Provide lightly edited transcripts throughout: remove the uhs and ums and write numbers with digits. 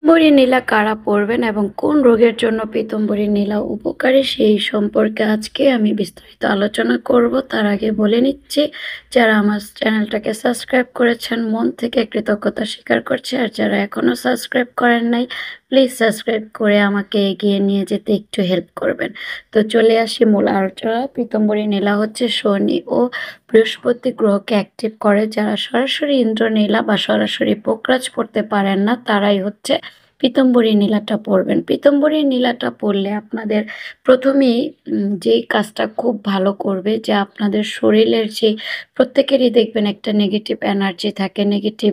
পিতম্বরী নীলা কারা পড়বেন এবং কোন রোগের জন্য পিতম্বরী নীলা উপকারী সেই সম্পর্কে আজকে আমি বিস্তারিত আলোচনা করব। তার আগে বলে নিচ্ছি, যারা আমার চ্যানেলটাকে সাবস্ক্রাইব করেছেন মন থেকে কৃতজ্ঞতা স্বীকার করছে, আর যারা এখনো সাবস্ক্রাইব করেন নাই প্লিজ সাবস্ক্রাইব করে আমাকে এগিয়ে নিয়ে যেতে একটু হেল্প করবেন। তো চলে আসি মূল আলোচনা। পিতম্বরী নীলা হচ্ছে শনি ও বৃহস্পতি গ্রহকে অ্যাক্টিভ করে। যারা সরাসরি ইন্দ্রনীলা বা সরাসরি পোকরাজ পড়তে পারেন না তারাই হচ্ছে পিতম্বরী নীলাটা পড়বেন। পিতম্বরী নীলাটা পড়লে আপনাদের প্রথমেই যেই কাজটা খুব ভালো করবে, যে আপনাদের শরীরের যে প্রত্যেকেরই দেখবেন একটা নেগেটিভ এনার্জি থাকে, নেগেটিভ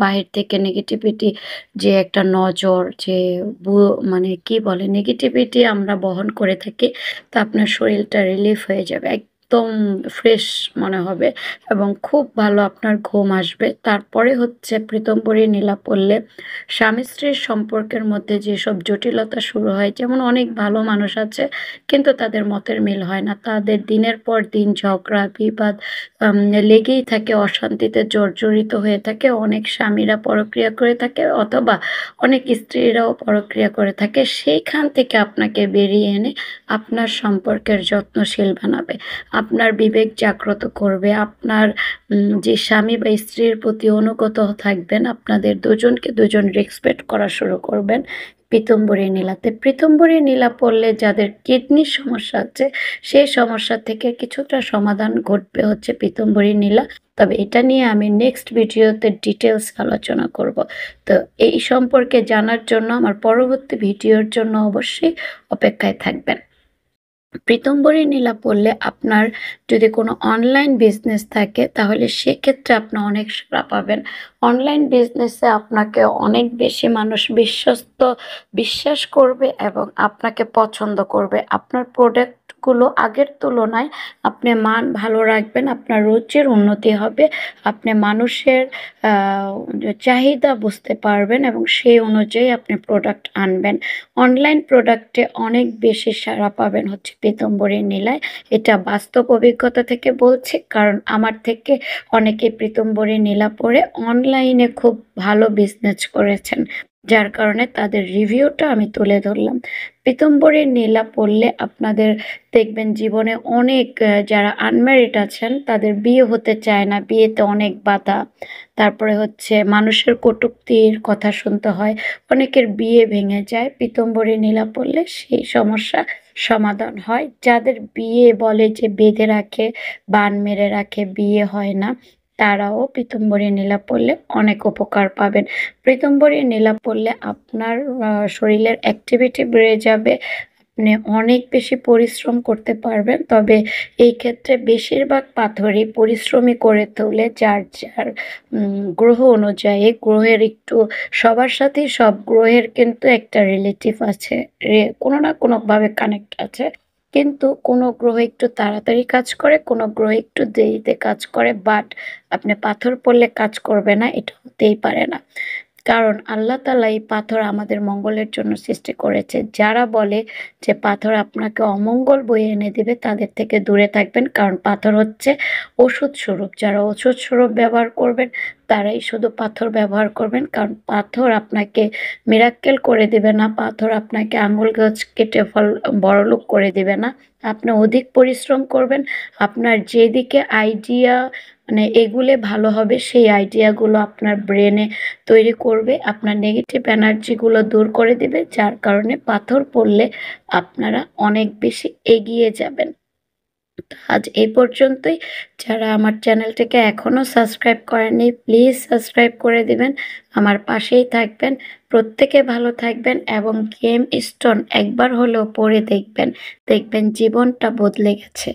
বাহির থেকে নেগেটিভিটি, যে একটা নজর, যে মানে কি বলে নেগেটিভিটি আমরা বহন করে থাকি। তো আপনার শরীরটা রিলিফ হয়ে যাবে, একদম ফ্রেশ মনে হবে এবং খুব ভালো আপনার ঘুম আসবে। তারপরে হচ্ছে পিতম্বরী নীলা পড়লে স্বামী স্ত্রীর সম্পর্কের মধ্যে যেসব জটিলতা শুরু হয়, যেমন অনেক ভালো মানুষ আছে কিন্তু তাদের মতের মিল হয় না, তাদের দিনের পর দিন ঝগড়া বিবাদ লেগেই থাকে, অশান্তিতে জর্জরিত হয়ে থাকে। অনেক স্বামীরা পরক্রিয়া করে থাকে অথবা অনেক স্ত্রীরাও পরক্রিয়া করে থাকে। সেইখান থেকে আপনাকে বেরিয়ে এনে আপনার সম্পর্কের যত্নশীল বানাবে, আপনার বিবেক জাগ্রত করবে, আপনার যে স্বামী বা স্ত্রীর প্রতি অনুগত থাকবেন, আপনাদের দুজনকে দুজন রেসপেক্ট করা শুরু করবেন পিতম্বরী নীলাতে। পিতম্বরী নীলা পড়লে যাদের কিডনির সমস্যা আছে সেই সমস্যা থেকে কিছুটা সমাধান ঘটবে হচ্ছে পিতম্বরী নীলা। তবে এটা নিয়ে আমি নেক্সট ভিডিওতে ডিটেলস আলোচনা করব। তো এই সম্পর্কে জানার জন্য আমার পরবর্তী ভিডিওর জন্য অবশ্যই অপেক্ষায় থাকবেন। পিতম্বরী নীলা পড়লে আপনার যদি কোনো অনলাইন বিজনেস থাকে তাহলে সেক্ষেত্রে আপনি অনেক সাড়া পাবেন। অনলাইন বিজনেসে আপনাকে অনেক বেশি মানুষ বিশ্বাস করবে এবং আপনাকে পছন্দ করবে। আপনার প্রোডাক্টগুলো আগের তুলনায় আপনি মান ভালো রাখবেন, আপনার রুচির উন্নতি হবে, আপনি মানুষের চাহিদা বুঝতে পারবেন এবং সেই অনুযায়ী আপনি প্রোডাক্ট আনবেন। অনলাইন প্রোডাক্টে অনেক বেশি সাড়া পাবেন হচ্ছে পিতম্বরী নীলায়। এটা বাস্তব অভিজ্ঞতা থেকে বলছি, কারণ আমার থেকে অনেকে পিতম্বরী নীলা পড়ে অনলাইনে খুব ভালো বিজনেস করেছেন, যার কারণে তাদের রিভিউটা আমি তুলে ধরলাম। পিতম্বরী নীলা পড়লে আপনাদের দেখবেন জীবনে অনেক যারা আনম্যারিড আছেন তাদের বিয়ে হতে চায় না, বিয়েতে অনেক বাধা, তারপরে হচ্ছে মানুষের কটূক্তির কথা শুনতে হয়, অনেকের বিয়ে ভেঙে যায়। পিতম্বরী নীলা পড়লে সেই সমস্যা সমাধান হয়। যাদের বিয়ে বলে যে বেঁধে রাখে, বান মেরে রাখে, বিয়ে হয় না, তারাও পিতম্বরী নীলা পড়লে অনেক উপকার পাবেন। পিতম্বরী নীলা পড়লে আপনার শরীরের অ্যাক্টিভিটি বেড়ে যাবে, আপনি অনেক বেশি পরিশ্রম করতে পারবেন। তবে এই ক্ষেত্রে বেশিরভাগ পাথরই পরিশ্রমী করে তোলে যার যার গ্রহ অনুযায়ী। গ্রহের একটু সবার সাথেই সব গ্রহের কিন্তু একটা রিলেটিভ আছে, কোনো না কোনোভাবে কানেক্ট আছে, কিন্তু কোনো গ্রহ একটু তাড়াতাড়ি কাজ করে, কোনো গ্রহ একটু দেরিতে কাজ করে। বাট আপনি পাথর পড়লে কাজ করবে না এটা হতেই পারে না, কারণ আল্লাহ তাআলা এই পাথর আমাদের মঙ্গলের জন্য সৃষ্টি করেছে। যারা বলে যে পাথর আপনাকে অমঙ্গল বয়ে এনে দিবে তাদের থেকে দূরে থাকবেন, কারণ পাথর হচ্ছে ওষুধ স্বরূপ। যারা ওষুধ স্বরূপ ব্যবহার করবেন তারাই শুধু পাথর ব্যবহার করবেন, কারণ পাথর আপনাকে মিরাক্কেল করে দিবে না, পাথর আপনাকে আঙুল গাছ কেটে বড়লোক করে দিবে না। আপনি অধিক পরিশ্রম করবেন, আপনার যেদিকে আইডিয়া মানে এগুলে ভালো হবে সেই আইডিয়াগুলো আপনার ব্রেনে তৈরি করবে, আপনার নেগেটিভ এনার্জিগুলো দূর করে দিবে, যার কারণে পাথর পড়লে আপনারা অনেক বেশি এগিয়ে যাবেন। আজ এই পর্যন্তই। যারা আমার চ্যানেলটিকে এখনও সাবস্ক্রাইব করেননি প্লিজ সাবস্ক্রাইব করে দিবেন, আমার পাশেই থাকবেন। প্রত্যেকে ভালো থাকবেন এবং গেম স্টোন একবার হলেও পড়ে দেখবেন, দেখবেন জীবনটা বদলে গেছে।